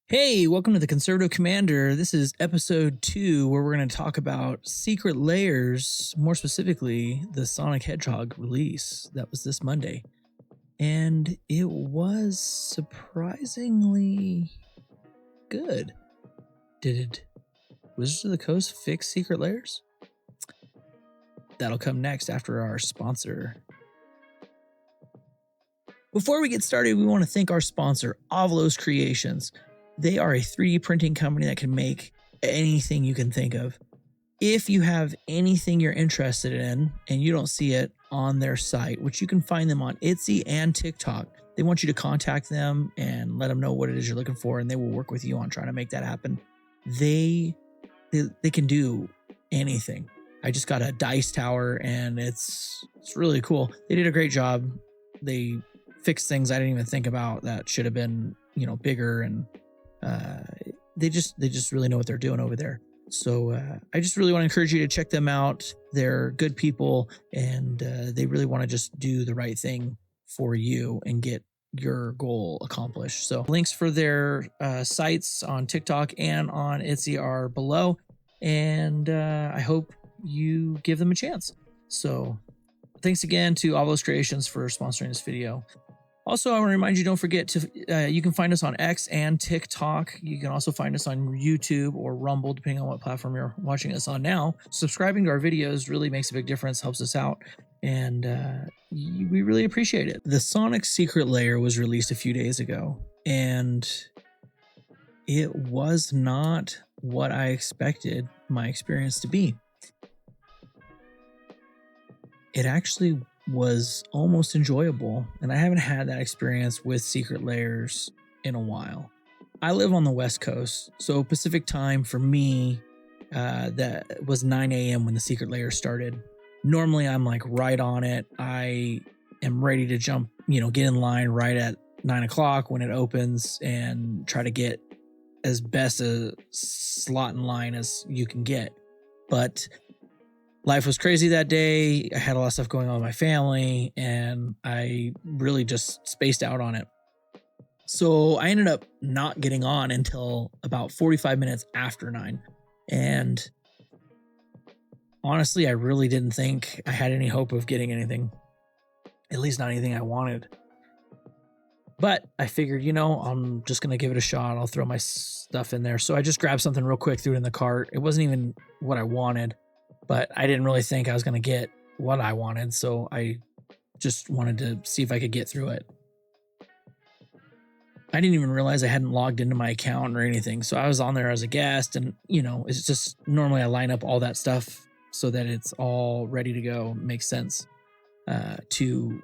Hey, welcome to the Conservative Commander. This is episode 2, where we're going to talk about Secret Lairs, more specifically, the Sonic Hedgehog release that was this Monday. And it was surprisingly good. Did Wizards of the Coast fix Secret Lairs? That'll come next after our sponsor. Before we get started, we want to thank our sponsor, AVALOS Creationz. They are a 3D printing company that can make anything you can think of. If you have anything you're interested in and you don't see it on their site, which you can find them on Etsy and TikTok, they want you to contact them and let them know what it is you're looking for, and they will work with you on trying to make that happen. They can do anything. I just got a dice tower and it's really cool. They did a great job. They fixed things I didn't even think about that should have been, bigger, and they just really know what they're doing over there. So I just really want to encourage you to check them out. They're good people, and they really want to just do the right thing for you and get your goal accomplished. So links for their sites on TikTok and on Etsy are below, and I hope you give them a chance. So thanks again to AVALOS Creationz for sponsoring this video. Also, I want to remind you, don't forget to, you can find us on X and TikTok. You can also find us on YouTube or Rumble, depending on what platform you're watching us on now. Subscribing to our videos really makes a big difference, helps us out, and we really appreciate it. The Sonic Secret Lair was released a few days ago, and it was not what I expected my experience to be. It actually was almost enjoyable, and I haven't had that experience with Secret Lairs in a while. I live on the West Coast, so Pacific time for me, that was 9 a.m. when the Secret Lair started. Normally I'm like right on it. I am ready to jump, get in line right at 9 o'clock when it opens and try to get as best a slot in line as you can get. But life was crazy that day. I had a lot of stuff going on with my family, and I really just spaced out on it. So I ended up not getting on until about 45 minutes after 9. And honestly, I really didn't think I had any hope of getting anything, at least not anything I wanted. But I figured, I'm just going to give it a shot. I'll throw my stuff in there. So I just grabbed something real quick, threw it in the cart. It wasn't even what I wanted, but I didn't really think I was going to get what I wanted, so I just wanted to see if I could get through it. I didn't even realize I hadn't logged into my account or anything, so I was on there as a guest, and, it's just normally I line up all that stuff so that it's all ready to go. It makes sense to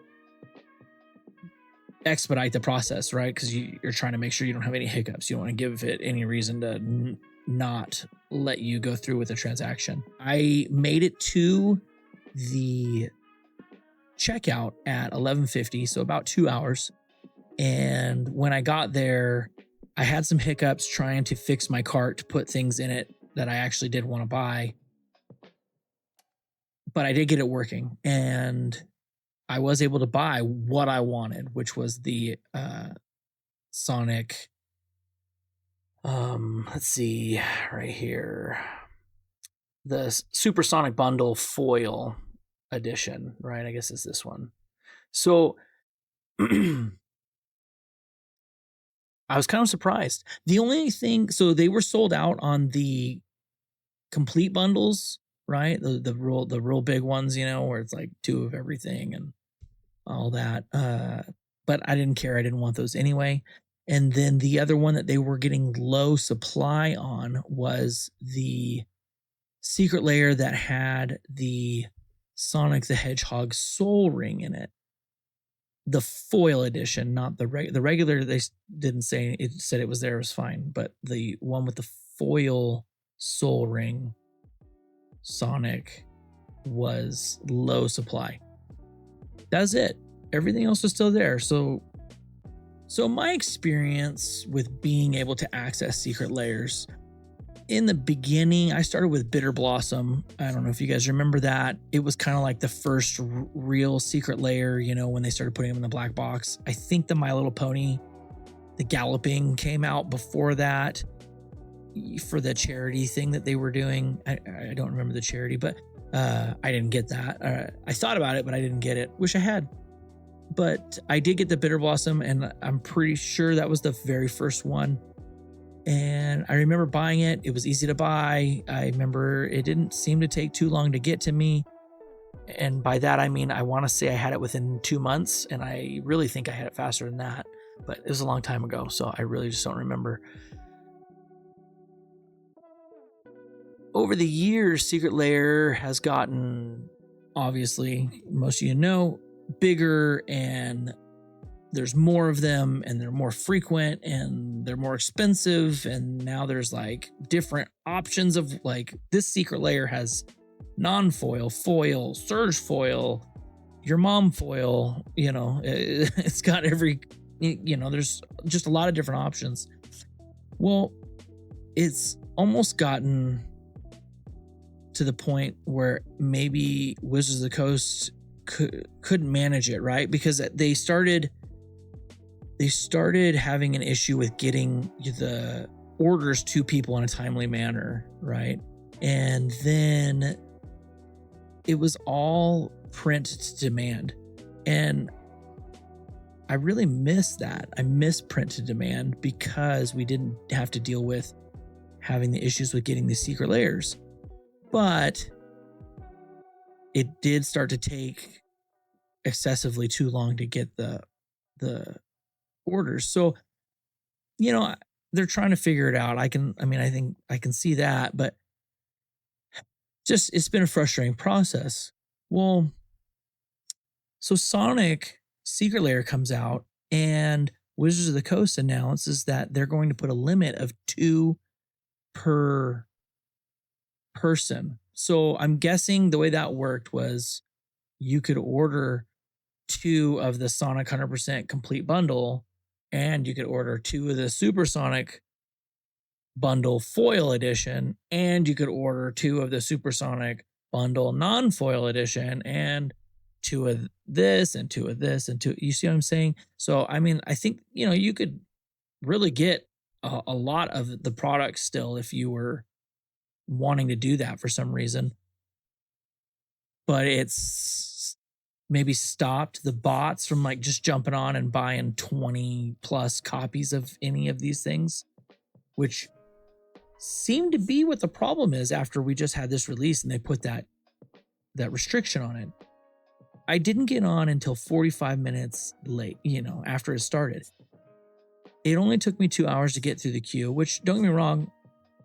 expedite the process, right? Because you're trying to make sure you don't have any hiccups. You don't want to give it any reason to not let you go through with the transaction. I made it to the checkout at 11:50, so about 2 hours. And when I got there, I had some hiccups trying to fix my cart to put things in it that I actually did want to buy. But I did get it working, and I was able to buy what I wanted, which was the Sonic, let's see right here, the Supersonic Bundle Foil Edition, right? I guess it's this one. So I was kind of surprised. The only thing, so they were sold out on the complete bundles, right? The real big ones, where it's like 2 of everything and all that. But I didn't care. I didn't want those anyway. And then the other one that they were getting low supply on was the Secret Lair that had the Sonic the Hedgehog soul ring in it. The foil edition, not the regular. They didn't say it, said it was there, it was fine. But the one with the foil soul ring Sonic was low supply. That's it. Everything else was still there. So my experience with being able to access Secret Lairs, in the beginning, I started with Bitter Blossom. I don't know if you guys remember that. It was kind of like the first real Secret Lair, when they started putting them in the black box. I think the My Little Pony The Galloping came out before that for the charity thing that they were doing. I don't remember the charity, but I didn't get that. I thought about it, but I didn't get it. Wish I had. But I did get the Bitter Blossom, and I'm pretty sure that was the very first one. And I remember buying it. It was easy to buy. I remember it didn't seem to take too long to get to me. And by that, I mean, I want to say I had it within 2 months, and I really think I had it faster than that. But it was a long time ago, so I really just don't remember. Over the years, Secret Lair has gotten, obviously, most of you know, bigger, and there's more of them, and they're more frequent, and they're more expensive, and now there's like different options of like this Secret Lair has non-foil, foil, surge foil, your mom foil, you know, it's got every, you know, there's just a lot of different options. Well, it's almost gotten to the point where maybe Wizards of the Coast couldn't manage it, right? Because they started having an issue with getting the orders to people in a timely manner, right? And then it was all print to demand. And I really miss that. I miss print to demand because we didn't have to deal with having the issues with getting the Secret Lairs. But it did start to take excessively too long to get the orders. So, you know, they're trying to figure it out. I think I can see that, but just, it's been a frustrating process. Well, so Sonic Secret Lair comes out, and Wizards of the Coast announces that they're going to put a limit of 2 per person. So I'm guessing the way that worked was you could order 2 of the Sonic 100% complete bundle, and you could order 2 of the Supersonic bundle foil edition, and you could order 2 of the Supersonic bundle non-foil edition, and 2 of this and 2 of this and 2. You see what I'm saying? So I mean, I think, you know, you could really get a lot of the product still if you were wanting to do that for some reason. But it's maybe stopped the bots from like just jumping on and buying 20 plus copies of any of these things, which seemed to be what the problem is after we just had this release and they put that restriction on it. I didn't get on until 45 minutes late, you know, after it started. It only took me 2 hours to get through the queue, which, don't get me wrong,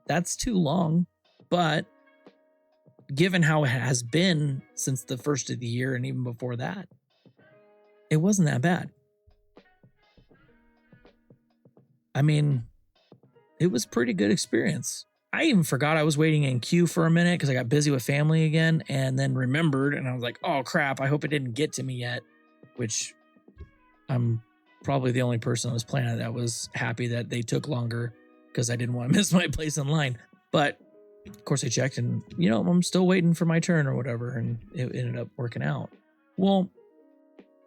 that's too long. But given how it has been since the first of the year and even before that, it wasn't that bad. I mean, it was a pretty good experience. I even forgot I was waiting in queue for a minute because I got busy with family again, and then remembered, and I was like, oh crap, I hope it didn't get to me yet, which I'm probably the only person on this planet that was happy that they took longer because I didn't want to miss my place in line. But of course I checked and, you know, I'm still waiting for my turn or whatever, and it ended up working out. Well,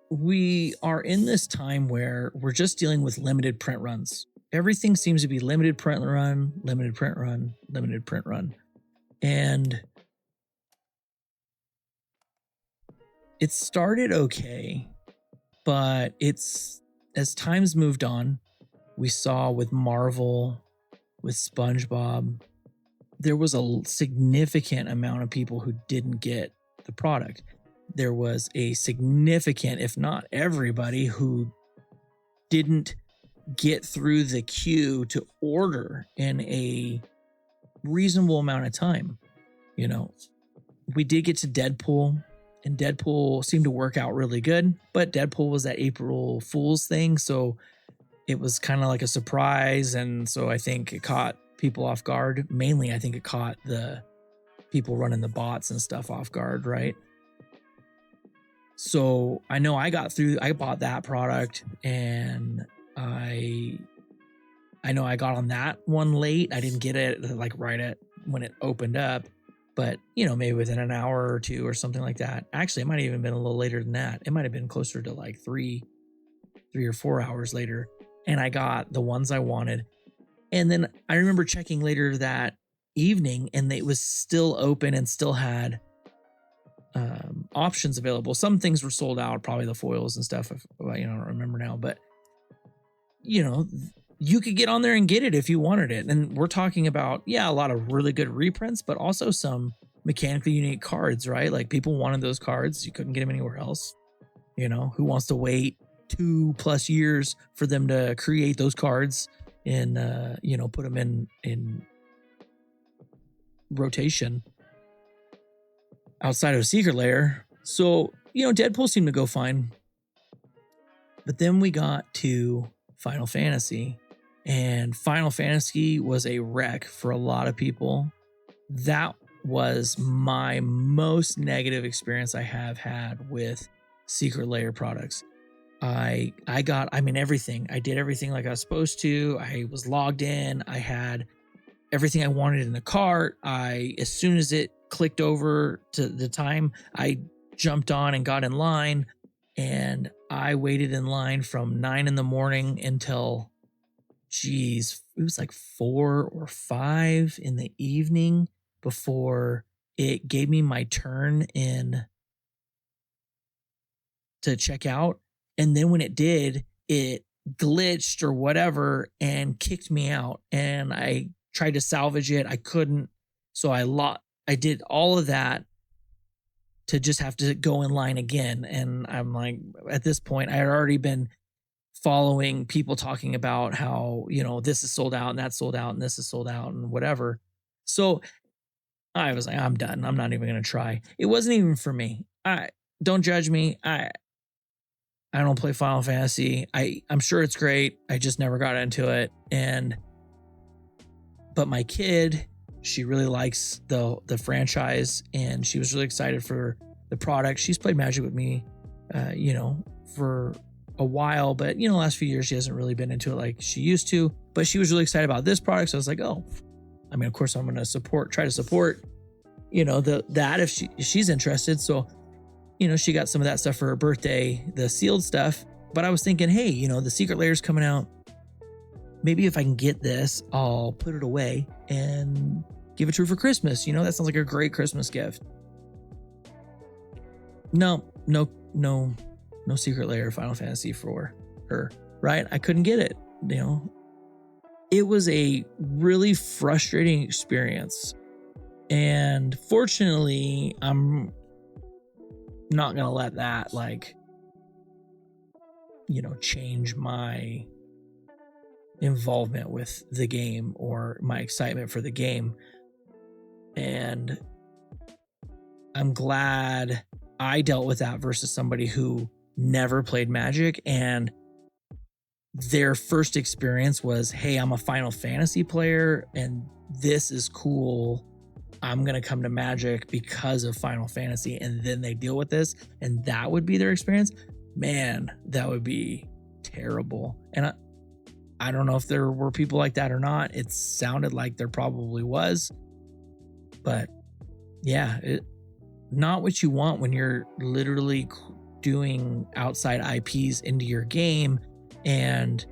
we are in this time where we're just dealing with limited print runs. Everything seems to be limited print run, limited print run, limited print run. And it started okay, but it's, as time's moved on, we saw with Marvel, with SpongeBob, there was a significant amount of people who didn't get the product. There was a significant, if not everybody, who didn't get through the queue to order in a reasonable amount of time. You know, we did get to Deadpool, and Deadpool seemed to work out really good, but Deadpool was that April Fool's thing, so it was kind of like a surprise, and so I think it caught people off guard. Mainly, I think it caught the people running the bots and stuff off guard, right? So I know I bought that product, and I know I got on that one late. I didn't get it like right at when it opened up, but you know, maybe within an hour or 2 or something like that. Actually, it might have even been a little later than that. It might have been closer to like 3 or 4 hours later. and I got the ones I wanted. And then I remember checking later that evening, and it was still open and still had options available. Some things were sold out, probably the foils and stuff. I don't remember now, but you could get on there and get it if you wanted it. And we're talking about, a lot of really good reprints, but also some mechanically unique cards, right? Like people wanted those cards. You couldn't get them anywhere else. Who wants to wait 2+ years for them to create those cards and, put them in rotation outside of Secret Lair. So, Deadpool seemed to go fine. But then we got to Final Fantasy, and Final Fantasy was a wreck for a lot of people. That was my most negative experience I have had with Secret Lair products. I got everything. I did everything like I was supposed to. I was logged in. I had everything I wanted in the cart. As soon as it clicked over to the time, I jumped on and got in line, and I waited in line from 9 in the morning until, it was like 4 or 5 in the evening before it gave me my turn in to check out. And then when it did, it glitched or whatever and kicked me out. And I tried to salvage it. I couldn't. So I did all of that to just have to go in line again. And I'm like, at this point, I had already been following people talking about how, this is sold out and that's sold out and this is sold out and whatever. So I was like, I'm done. I'm not even going to try. It wasn't even for me. Don't judge me. I don't play Final Fantasy. I'm sure it's great. I just never got into it. But my kid, she really likes the franchise, and she was really excited for the product. She's played Magic with me, for a while, but the last few years she hasn't really been into it like she used to. But she was really excited about this product, so I was like, oh, of course I'm going to try to support, that if she's interested. So, she got some of that stuff for her birthday, the sealed stuff. But I was thinking, hey, the Secret Lair is coming out. Maybe if I can get this, I'll put it away and give it to her for Christmas. That sounds like a great Christmas gift. No Secret Lair Final Fantasy for her, right? I couldn't get it. It was a really frustrating experience. And fortunately, I'm not going to let that change my involvement with the game or my excitement for the game. And I'm glad I dealt with that versus somebody who never played Magic, and their first experience was, hey, I'm a Final Fantasy player and this is cool. I'm going to come to Magic because of Final Fantasy. And then they deal with this, and that would be their experience. Man, that would be terrible. And I don't know if there were people like that or not. It sounded like there probably was. But yeah, not what you want when you're literally doing outside IPs into your game, and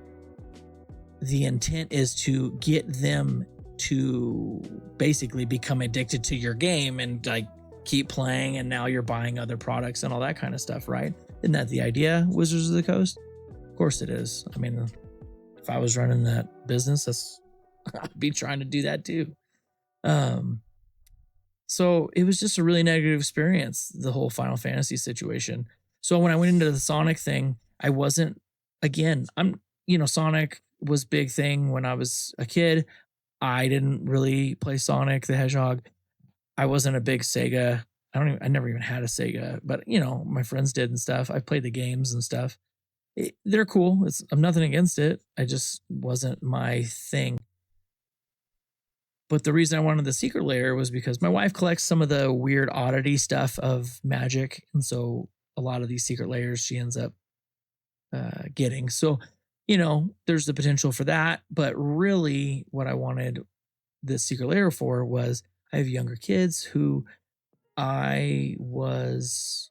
the intent is to get them to basically become addicted to your game and keep playing, and now you're buying other products and all that kind of stuff, right? Isn't that the idea, Wizards of the Coast? Of course it is. If I was running that business, I'd be trying to do that too. So it was just a really negative experience, the whole Final Fantasy situation. So when I went into the Sonic thing, I wasn't, Sonic was big thing when I was a kid. I didn't really play Sonic the Hedgehog. I wasn't a big Sega. I never even had a Sega, but my friends did and stuff. I played the games and stuff. They're cool. I'm nothing against it. I just wasn't my thing. But the reason I wanted the Secret Lair was because my wife collects some of the weird oddity stuff of Magic. And so a lot of these Secret Lairs she ends up getting. So, there's the potential for that. But really what I wanted this Secret Lair for was, I have younger kids who I was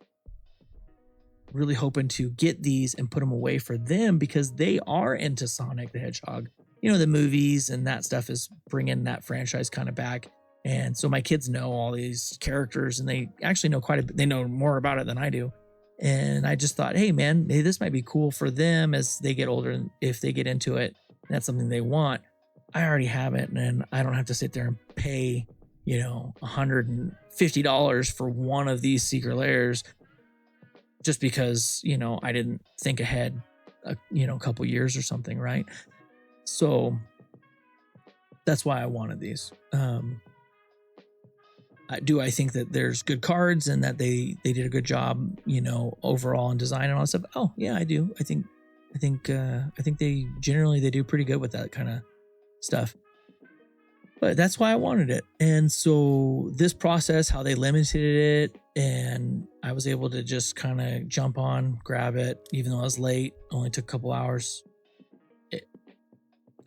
really hoping to get these and put them away for them because they are into Sonic the Hedgehog. You know, the movies and that stuff is bringing that franchise kind of back. And so my kids know all these characters and they actually know quite a bit. They know more about it than I do. And I just thought, hey, man, hey, this might be cool for them as they get older. And if they get into it, that's something they want. I already have it. And I don't have to sit there and pay, you know, $150 for one of these Secret Lairs just because, you know, I didn't think ahead, you know, a couple years or something. Right. So that's why I wanted these. I think that there's good cards and that they did a good job, you know, overall in design and all that stuff? Oh yeah, I do. I think they generally they do pretty good with that kind of stuff. But that's why I wanted it. And so this process, how they limited it, and I was able to just kind of jump on, grab it, even though I was late, only took a couple hours. It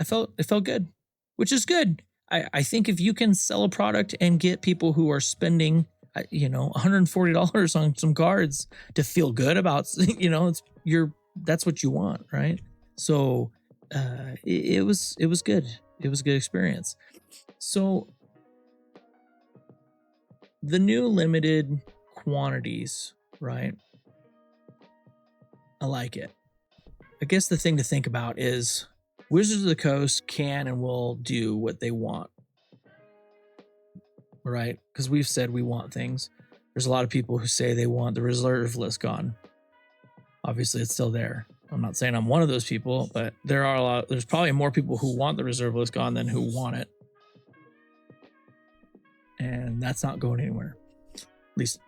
felt good, which is good. I think if you can sell a product and get people who are spending, you know, $140 on some cards to feel good about, you know, that's what you want, right? So it was good. It was a good experience. So the new limited quantities, right? I like it. I guess the thing to think about is Wizards of the Coast can and will do what they want, right? Because we've said we want things. There's a lot of people who say they want the reserve list gone. Obviously, it's still there. I'm not saying I'm one of those people, but there's probably more people who want the reserve list gone than who want it. And that's not going anywhere, at least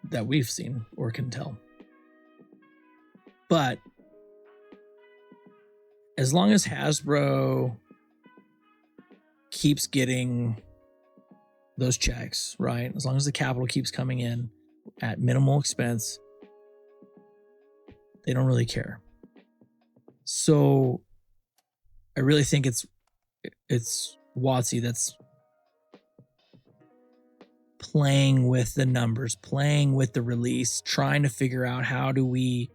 that we've seen or can tell. But as long as Hasbro keeps getting those checks, right? As long as the capital keeps coming in at minimal expense, they don't really care. So I really think it's WOTC that's playing with the numbers, playing with the release, trying to figure out how do we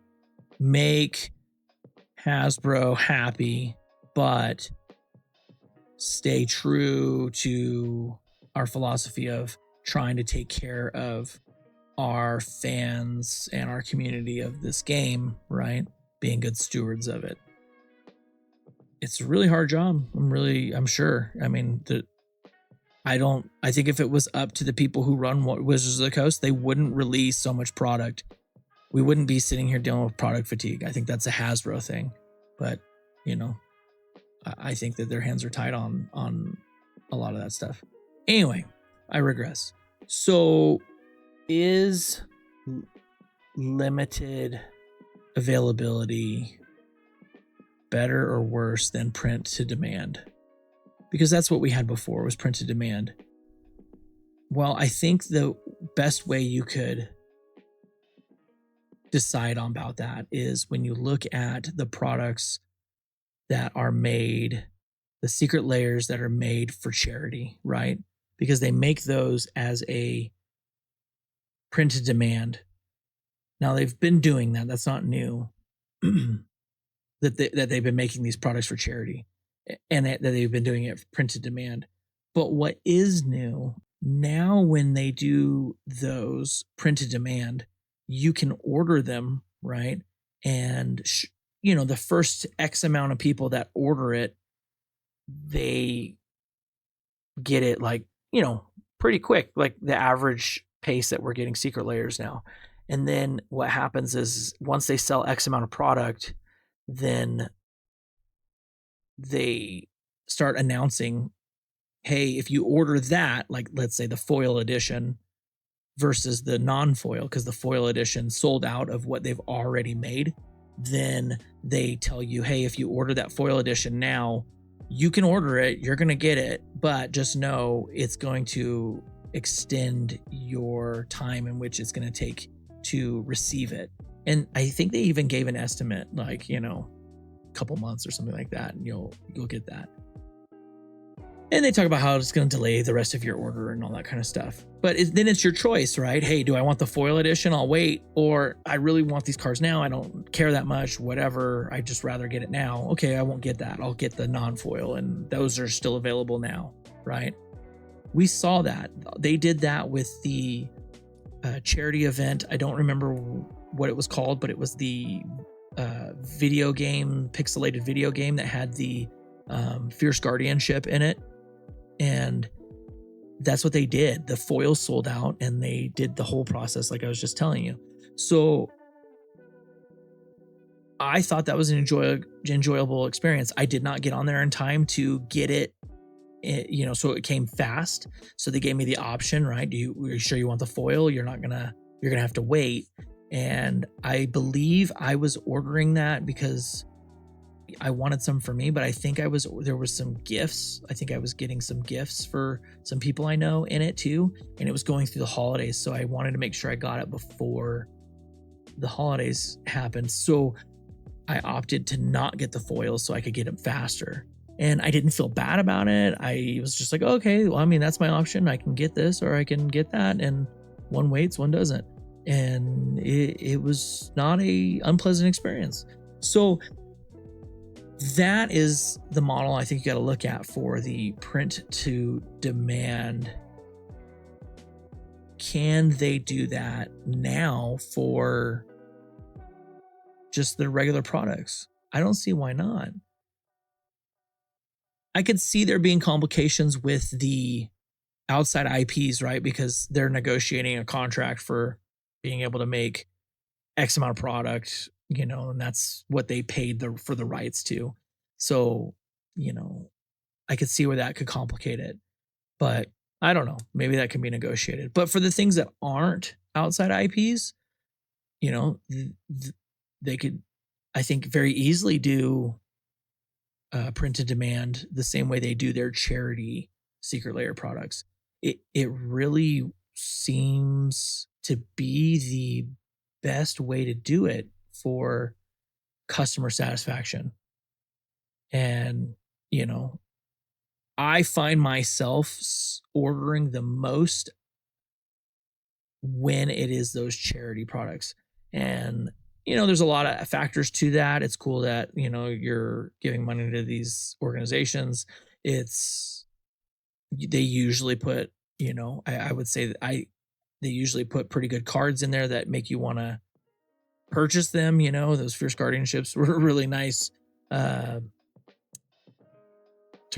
make Hasbro happy, but stay true to our philosophy of trying to take care of our fans and our community of this game, right? Being good stewards of it. It's a really hard job. I'm sure. I mean, I think if it was up to the people who run Wizards of the Coast, they wouldn't release so much product. We wouldn't be sitting here dealing with product fatigue. I think that's a Hasbro thing, but you know, I think that their hands are tied on a lot of that stuff. Anyway, I regress. So is limited availability better or worse than print to demand? Because that's what we had before, was print to demand. Well, I think the best way you could decide on about that is when you look at the products that are made, the Secret Lairs that are made for charity, right? Because they make those as a print to demand. Now they've been doing that. That's not new. that they've been making these products for charity, and that they've been doing it for print to demand. But what is new now, when they do those print to demand, you can order them, right? And you know, the first X amount of people that order it, they get it, like, you know, pretty quick, like the average pace that we're getting Secret Lairs now. And then what happens is once they sell X amount of product, then they start announcing, hey, if you order that, like let's say the foil edition versus the non-foil, because the foil edition sold out of what they've already made, then they tell you, hey, if you order that foil edition now, you can order it, you're going to get it, but just know it's going to extend your time in which it's going to take to receive it. And I think they even gave an estimate, like, you know, a couple months or something like that, and you'll get that. And they talk about how it's going to delay the rest of your order and all that kind of stuff. But then it's your choice, right? Hey, do I want the foil edition? I'll wait. Or I really want these cards now. I don't care that much, whatever. I just rather get it now. Okay, I won't get that. I'll get the non-foil, and those are still available now, right? We saw that. They did that with the charity event. I don't remember what it was called, but it was the video game, pixelated video game that had the Fierce Guardianship in it. And that's what they did. The foils sold out, and they did the whole process like I was just telling you. So I thought that was an enjoyable experience. I did not get on there in time to get it, so it came fast. So they gave me the option, right? Are you sure you want the foil? You're gonna have to wait. And I believe I was ordering that because I wanted some for me, but I think there was some gifts. I think I was getting some gifts for some people I know in it too. And it was going through the holidays. So I wanted to make sure I got it before the holidays happened. So I opted to not get the foils so I could get them faster. And I didn't feel bad about it. I was just like, okay, well, I mean, that's my option. I can get this or I can get that. And one waits, one doesn't. And it was not a unpleasant experience. So that is the model I think you got to look at for the print to demand. Can they do that now for just the regular products? I don't see why not. I could see there being complications with the outside IPs, right? Because they're negotiating a contract for being able to make X amount of product, and that's what they paid for the rights to. So, I could see where that could complicate it, but I don't know. Maybe that can be negotiated. But for the things that aren't outside IPs, they could, I think, very easily do print to demand the same way they do their charity Secret Lair products. It really seems to be the best way to do it for customer satisfaction. And, I find myself ordering the most when it is those charity products. And, there's a lot of factors to that. It's cool that, you're giving money to these organizations. They usually put, I would say that they usually put pretty good cards in there that make you want to purchase them. Those Fierce Guardianships were really nice to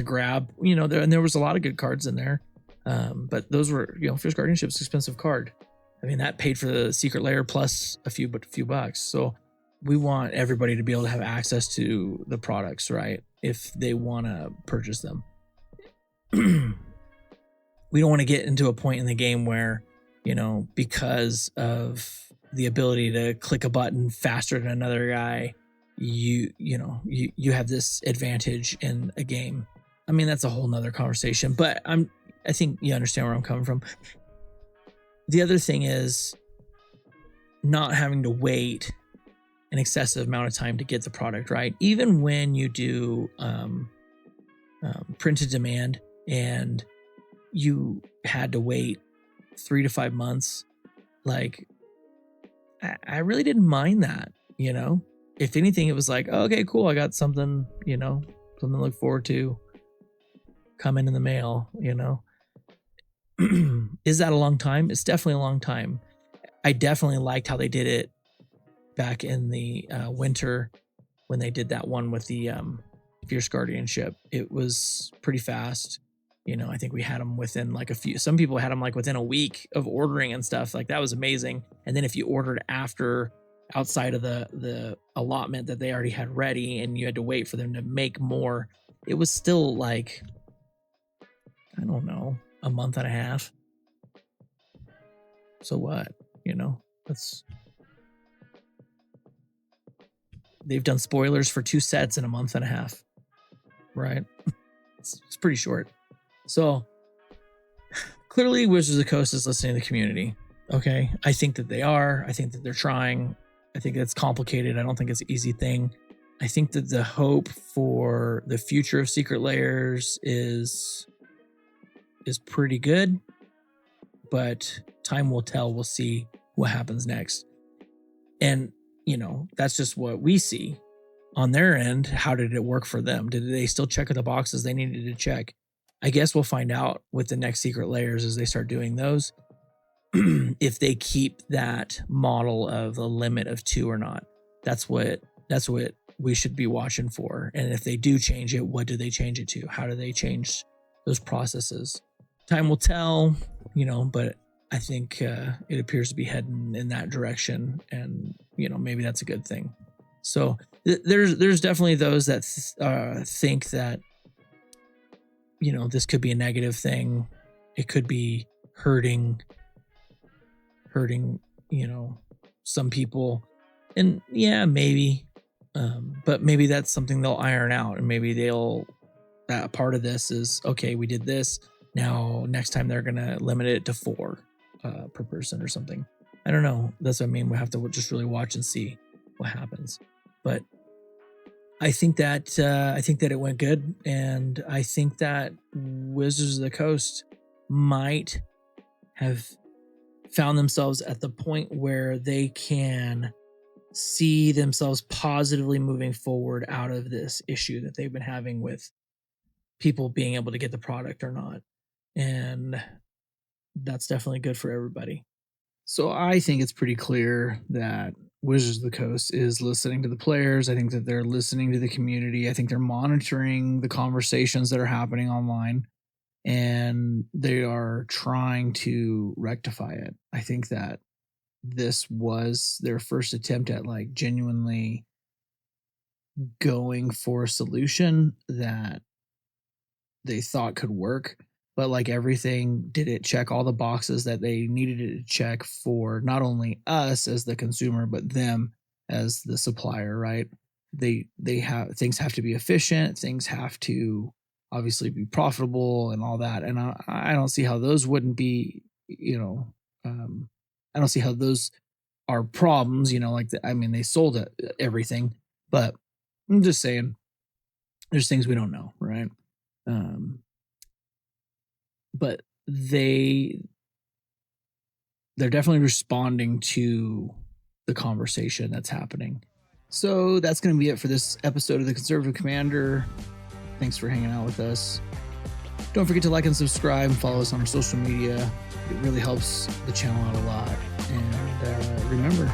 grab, and there was a lot of good cards in there. But those were, Fierce Guardianship's expensive card. I mean, that paid for the Secret Lair plus a few bucks. So we want everybody to be able to have access to the products, right? If they want to purchase them. We don't want to get into a point in the game where, because of the ability to click a button faster than another guy, you have this advantage in a game. I mean, that's a whole nother conversation, but I think you understand where I'm coming from. The other thing is not having to wait an excessive amount of time to get the product, right? Even when you do print to demand and you had to wait 3 to 5 months, like I really didn't mind that, If anything, it was like, oh, okay, cool, I got something, something to look forward to coming in the mail, Is that a long time? It's definitely a long time. I definitely liked how they did it back in the winter when they did that one with the Fierce Guardianship. It was pretty fast. I think we had them within like some people had them like within a week of ordering and stuff. Like that was amazing. And then if you ordered outside of the allotment that they already had ready and you had to wait for them to make more, it was still like, I don't know, a month and a half. So what, they've done spoilers for 2 sets in a month and a half, right? It's pretty short. So clearly Wizards of the Coast is listening to the community. Okay. I think that they are. I think that they're trying. I think it's complicated. I don't think it's an easy thing. I think that the hope for the future of Secret Lairs is is pretty good, but time will tell. We'll see what happens next. And, you know, that's just what we see on their end. How did it work for them? Did they still check the boxes they needed to check? I guess we'll find out with the next Secret Lairs as they start doing those, if they keep that model of a limit of 2 or not. That's what we should be watching for. And if they do change it, what do they change it to? How do they change those processes? Time will tell, you know, but I think it appears to be heading in that direction, and, you know, maybe that's a good thing. So there's definitely those that think that, you know, this could be a negative thing. It could be hurting, you know, some people. And yeah, maybe, but maybe that's something they'll iron out, and maybe that part of this is, okay, we did this. Now, next time they're going to limit it to 4 per person or something. I don't know. That's what I mean. We have to just really watch and see what happens. But I think that it went good, and I think that Wizards of the Coast might have found themselves at the point where they can see themselves positively moving forward out of this issue that they've been having with people being able to get the product or not. And that's definitely good for everybody. So I think it's pretty clear that Wizards of the Coast is listening to the players. I think that they're listening to the community. I think they're monitoring the conversations that are happening online, and they are trying to rectify it. I think that this was their first attempt at like genuinely going for a solution that they thought could work. But like everything, did it check all the boxes that they needed it to check for not only us as the consumer, but them as the supplier, right? They have, things have to be efficient, things have to obviously be profitable and all that. And I don't see how those wouldn't be, you know, I don't see how those are problems, you know, like I mean, they sold everything, but I'm just saying there's things we don't know, right? But they're definitely responding to the conversation that's happening. So that's going to be it for this episode of the Conservative Commander. Thanks for hanging out with us. Don't forget to like and subscribe and follow us on our social media. It really helps the channel out a lot. And remember,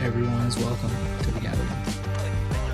everyone is welcome to the gathering.